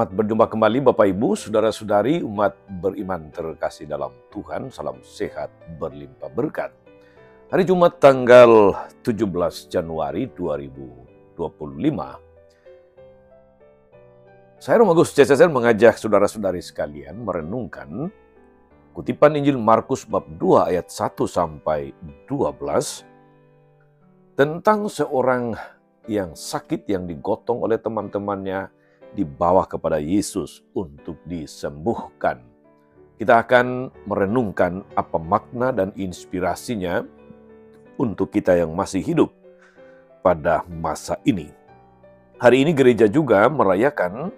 Selamat berjumpa kembali Bapak Ibu, Saudara-saudari umat beriman terkasih dalam Tuhan. Salam sehat berlimpah berkat. Hari Jumat tanggal 17 Januari 2025. Saya Romagus CCSR mengajak saudara-saudari sekalian merenungkan kutipan Injil Markus bab 2 ayat 1 sampai 12 tentang seorang yang sakit yang digotong oleh teman-temannya dibawa kepada Yesus untuk disembuhkan. Kita akan merenungkan apa makna dan inspirasinya untuk kita yang masih hidup pada masa ini. Hari ini gereja juga merayakan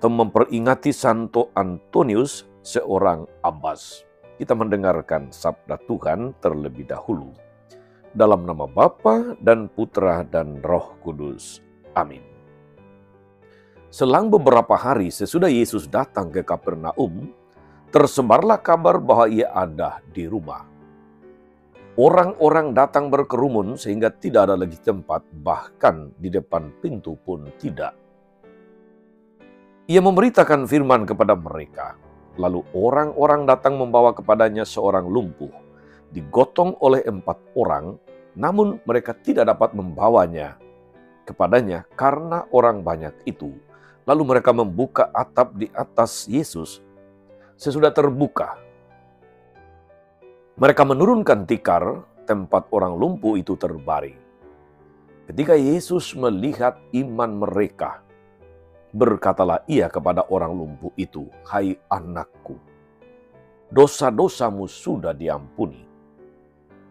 atau memperingati Santo Antonius, seorang abbas. Kita mendengarkan sabda Tuhan terlebih dahulu. Dalam nama Bapa dan Putra dan Roh Kudus. Amin. Selang beberapa hari sesudah Yesus datang ke Kapernaum, tersebarlah kabar bahwa ia ada di rumah. Orang-orang datang berkerumun sehingga tidak ada lagi tempat, bahkan di depan pintu pun tidak. Ia memberitakan firman kepada mereka. Lalu orang-orang datang membawa kepadanya seorang lumpuh, digotong oleh 4 orang, namun mereka tidak dapat membawanya kepadanya karena orang banyak itu. Lalu mereka membuka atap di atas Yesus. Sesudah terbuka, mereka menurunkan tikar tempat orang lumpuh itu terbaring. Ketika Yesus melihat iman mereka, berkatalah ia kepada orang lumpuh itu, "Hai anakku, dosa-dosamu sudah diampuni."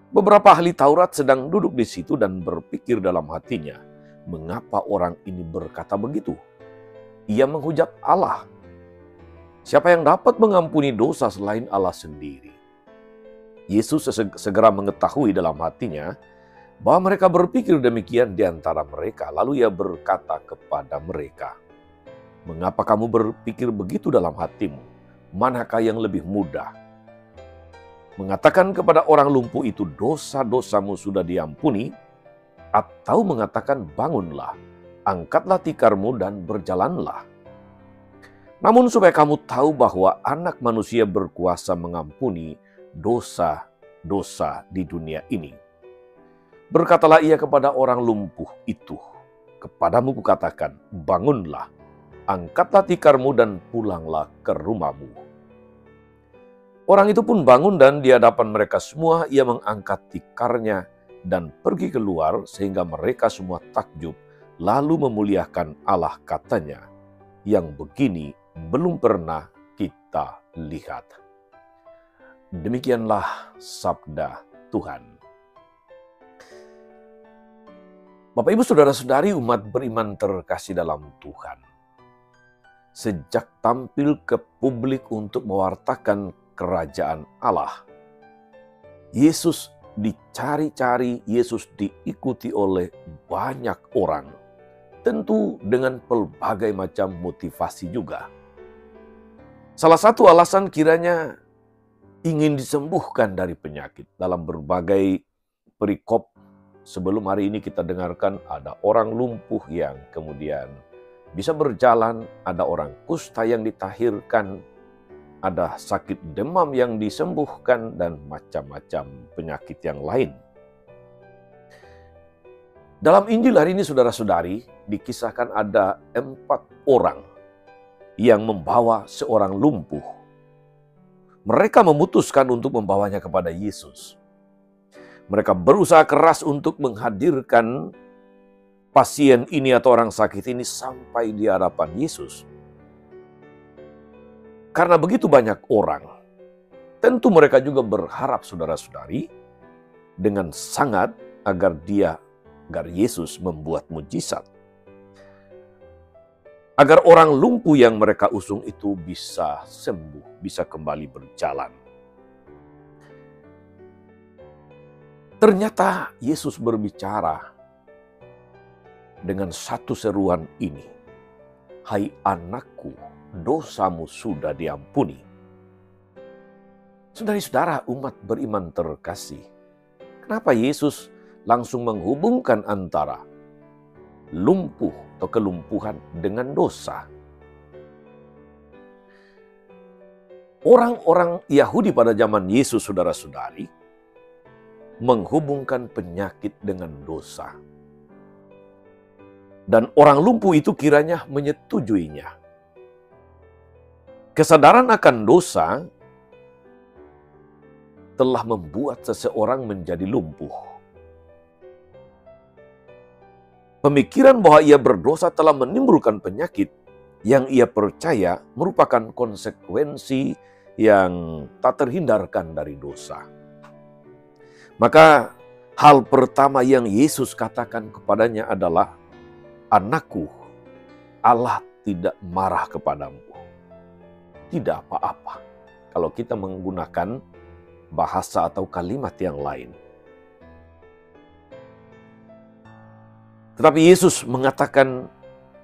Beberapa ahli Taurat sedang duduk di situ dan berpikir dalam hatinya, mengapa orang ini berkata begitu? Ia menghujat Allah. Siapa yang dapat mengampuni dosa selain Allah sendiri? Yesus segera mengetahui dalam hatinya bahwa mereka berpikir demikian di antara mereka. Lalu ia berkata kepada mereka, "Mengapa kamu berpikir begitu dalam hatimu? Manakah yang lebih mudah? Mengatakan kepada orang lumpuh itu, dosa-dosamu sudah diampuni, atau mengatakan, bangunlah, angkatlah tikarmu dan berjalanlah. Namun supaya kamu tahu bahwa Anak Manusia berkuasa mengampuni dosa-dosa di dunia ini." Berkatalah ia kepada orang lumpuh itu, "Kepadamu kukatakan, bangunlah, angkatlah tikarmu dan pulanglah ke rumahmu." Orang itu pun bangun dan di hadapan mereka semua ia mengangkat tikarnya dan pergi keluar sehingga mereka semua takjub. Lalu memuliakan Allah, katanya, "Yang begini belum pernah kita lihat." Demikianlah sabda Tuhan. Bapak Ibu Saudara-saudari umat beriman terkasih dalam Tuhan. Sejak tampil ke publik untuk mewartakan kerajaan Allah, Yesus dicari-cari, Yesus diikuti oleh banyak orang. Tentu dengan pelbagai macam motivasi juga. Salah satu alasan kiranya ingin disembuhkan dari penyakit. Dalam berbagai perikop sebelum hari ini kita dengarkan ada orang lumpuh yang kemudian bisa berjalan, ada orang kusta yang ditahirkan, ada sakit demam yang disembuhkan, dan macam-macam penyakit yang lain. Dalam Injil hari ini saudara-saudari, dikisahkan ada 4 orang yang membawa seorang lumpuh. Mereka memutuskan untuk membawanya kepada Yesus. Mereka berusaha keras untuk menghadirkan pasien ini atau orang sakit ini sampai di hadapan Yesus. Karena begitu banyak orang, tentu mereka juga berharap saudara-saudari dengan sangat agar Yesus membuat mujizat. Agar orang lumpuh yang mereka usung itu bisa sembuh, bisa kembali berjalan. Ternyata Yesus berbicara dengan satu seruan ini, "Hai anakku, dosamu sudah diampuni." Saudara-saudara umat beriman terkasih, kenapa Yesus langsung menghubungkan antara lumpuh atau kelumpuhan dengan dosa? Orang-orang Yahudi pada zaman Yesus, saudara-saudari, menghubungkan penyakit dengan dosa. Dan orang lumpuh itu kiranya menyetujuinya. Kesadaran akan dosa telah membuat seseorang menjadi lumpuh. Pemikiran bahwa ia berdosa telah menimbulkan penyakit yang ia percaya merupakan konsekuensi yang tak terhindarkan dari dosa. Maka hal pertama yang Yesus katakan kepadanya adalah, "Anakku, Allah tidak marah kepadamu." Tidak apa-apa kalau kita menggunakan bahasa atau kalimat yang lain. Tetapi Yesus mengatakan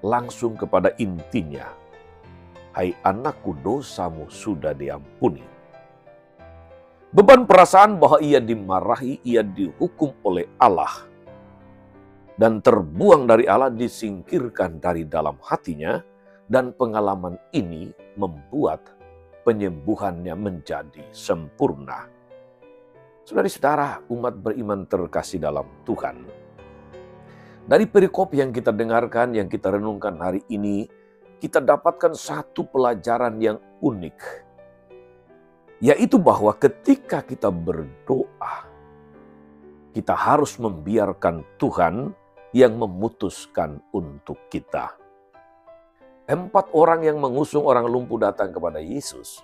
langsung kepada intinya, "Hai anakku, dosamu sudah diampuni." Beban perasaan bahwa ia dimarahi, ia dihukum oleh Allah, dan terbuang dari Allah disingkirkan dari dalam hatinya, dan pengalaman ini membuat penyembuhannya menjadi sempurna. Saudara-saudara, umat beriman terkasih dalam Tuhan, dari perikop yang kita dengarkan, yang kita renungkan hari ini, kita dapatkan satu pelajaran yang unik. Yaitu bahwa ketika kita berdoa, kita harus membiarkan Tuhan yang memutuskan untuk kita. 4 orang yang mengusung orang lumpuh datang kepada Yesus.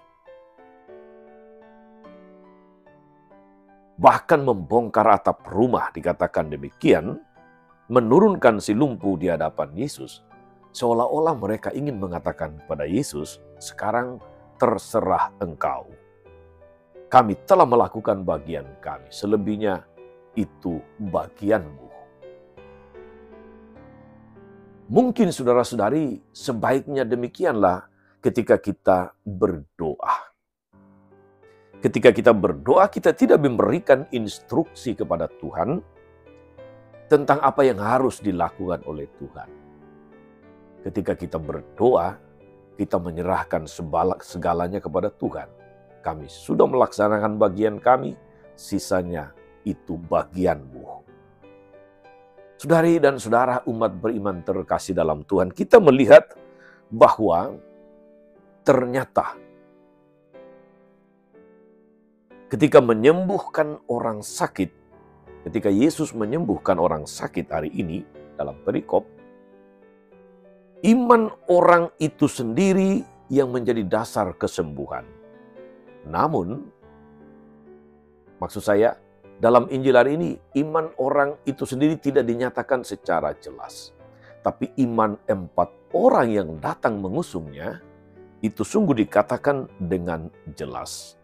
Bahkan membongkar atap rumah, dikatakan demikian, menurunkan si lumpuh di hadapan Yesus, seolah-olah mereka ingin mengatakan kepada Yesus, "Sekarang terserah engkau. Kami telah melakukan bagian kami, selebihnya itu bagianmu." Mungkin saudara-saudari, sebaiknya demikianlah ketika kita berdoa. Ketika kita berdoa, kita tidak memberikan instruksi kepada Tuhan tentang apa yang harus dilakukan oleh Tuhan. Ketika kita berdoa, kita menyerahkan segalanya kepada Tuhan. Kami sudah melaksanakan bagian kami, sisanya itu bagianmu. Saudari dan saudara umat beriman terkasih dalam Tuhan, kita melihat bahwa ternyata ketika menyembuhkan orang sakit, ketika Yesus menyembuhkan orang sakit hari ini dalam perikop, iman orang itu sendiri yang menjadi dasar kesembuhan. Namun, maksud saya, dalam Injil hari ini, iman orang itu sendiri tidak dinyatakan secara jelas. Tapi iman 4 orang yang datang mengusungnya, itu sungguh dikatakan dengan jelas.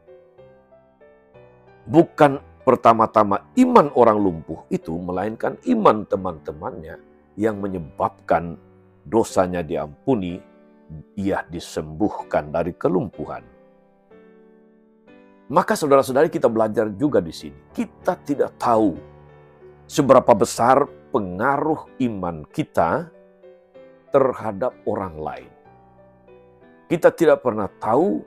Bukan pertama-tama iman orang lumpuh itu, melainkan iman teman-temannya yang menyebabkan dosanya diampuni, ia disembuhkan dari kelumpuhan. Maka saudara-saudari, kita belajar juga di sini. Kita tidak tahu seberapa besar pengaruh iman kita terhadap orang lain. Kita tidak pernah tahu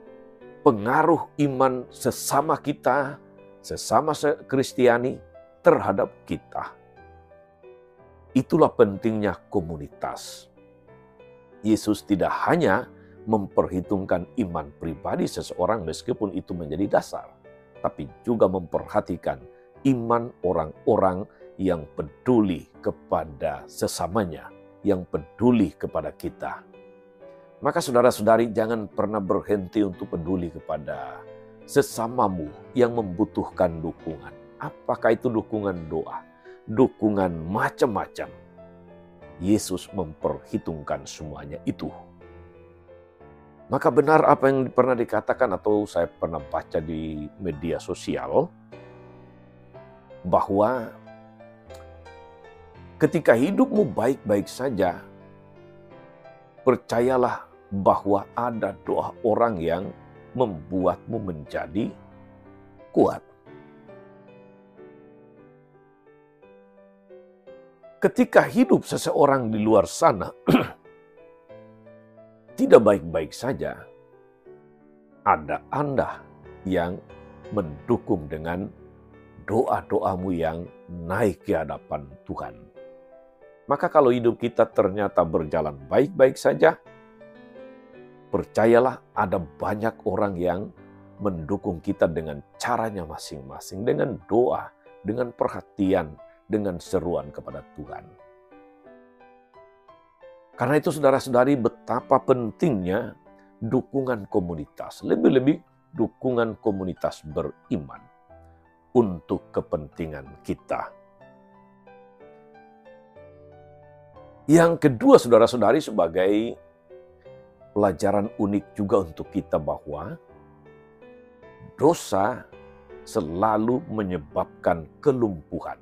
pengaruh iman sesama kita, sesama Kristiani terhadap kita. Itulah pentingnya komunitas. Yesus tidak hanya memperhitungkan iman pribadi seseorang meskipun itu menjadi dasar, tapi juga memperhatikan iman orang-orang yang peduli kepada sesamanya, yang peduli kepada kita. Maka saudara-saudari, jangan pernah berhenti untuk peduli kepada sesamamu yang membutuhkan dukungan. Apakah itu dukungan doa, dukungan macam-macam. Yesus memperhitungkan semuanya itu. Maka benar apa yang pernah dikatakan atau saya pernah baca di media sosial, bahwa ketika hidupmu baik-baik saja, percayalah bahwa ada doa orang yang membuatmu menjadi kuat. Ketika hidup seseorang di luar sana tidak baik-baik saja, ada Anda yang mendukung dengan doa-doamu yang naik ke hadapan Tuhan. Maka kalau hidup kita ternyata berjalan baik-baik saja, percayalah ada banyak orang yang mendukung kita dengan caranya masing-masing, dengan doa, dengan perhatian, dengan seruan kepada Tuhan. Karena itu saudara-saudari, betapa pentingnya dukungan komunitas, lebih-lebih dukungan komunitas beriman untuk kepentingan kita. Yang kedua, saudara-saudari, sebagai pelajaran unik juga untuk kita bahwa dosa selalu menyebabkan kelumpuhan.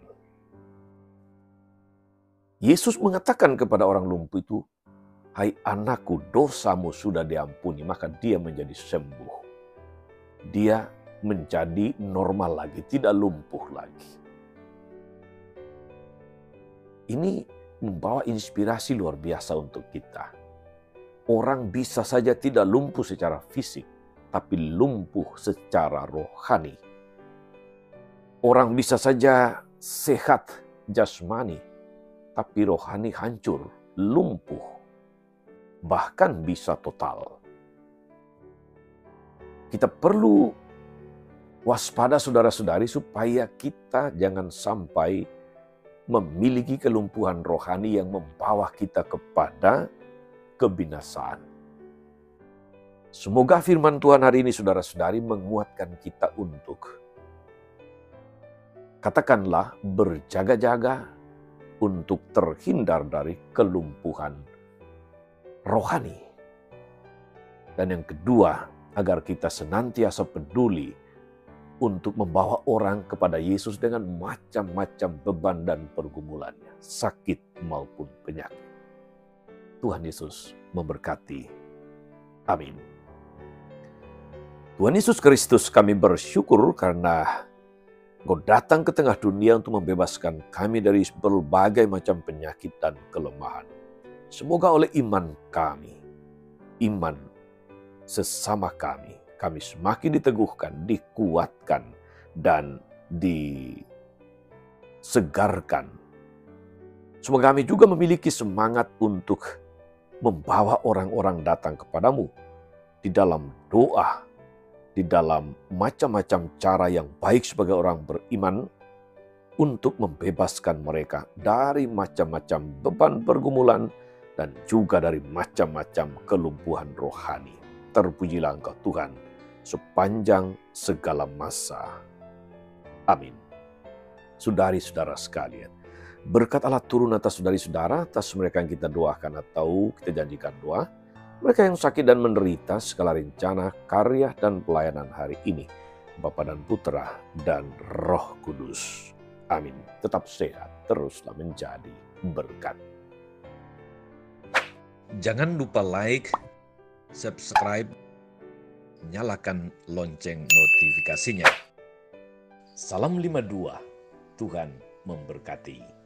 Yesus mengatakan kepada orang lumpuh itu, "Hai anakku, dosamu sudah diampuni," maka dia menjadi sembuh. Dia menjadi normal lagi, tidak lumpuh lagi. Ini membawa inspirasi luar biasa untuk kita. Orang bisa saja tidak lumpuh secara fisik, tapi lumpuh secara rohani. Orang bisa saja sehat jasmani, tapi rohani hancur, lumpuh, bahkan bisa total. Kita perlu waspada saudara-saudari supaya kita jangan sampai memiliki kelumpuhan rohani yang membawa kita kepada kebinasaan. Semoga firman Tuhan hari ini saudara-saudari menguatkan kita untuk katakanlah berjaga-jaga untuk terhindar dari kelumpuhan rohani. Dan yang kedua, agar kita senantiasa peduli untuk membawa orang kepada Yesus dengan macam-macam beban dan pergumulannya, sakit maupun penyakit. Tuhan Yesus memberkati. Amin. Tuhan Yesus Kristus, kami bersyukur karena Engkau datang ke tengah dunia untuk membebaskan kami dari berbagai macam penyakit dan kelemahan. Semoga oleh iman kami, iman sesama kami semakin diteguhkan, dikuatkan, dan disegarkan. Semoga kami juga memiliki semangat untuk membawa orang-orang datang kepadamu di dalam doa, di dalam macam-macam cara yang baik sebagai orang beriman untuk membebaskan mereka dari macam-macam beban pergumulan dan juga dari macam-macam kelumpuhan rohani. Terpujilah Engkau Tuhan sepanjang segala masa. Amin. Saudari-saudara sekalian, berkat Allah turun atas saudari-saudara, atas mereka yang kita doakan atau kita janjikan doa, mereka yang sakit dan menderita, segala rencana, karya, dan pelayanan hari ini, Bapa dan Putra, dan Roh Kudus. Amin. Tetap sehat, teruslah menjadi berkat. Jangan lupa like, subscribe, nyalakan lonceng notifikasinya. Salam 52, Tuhan memberkati.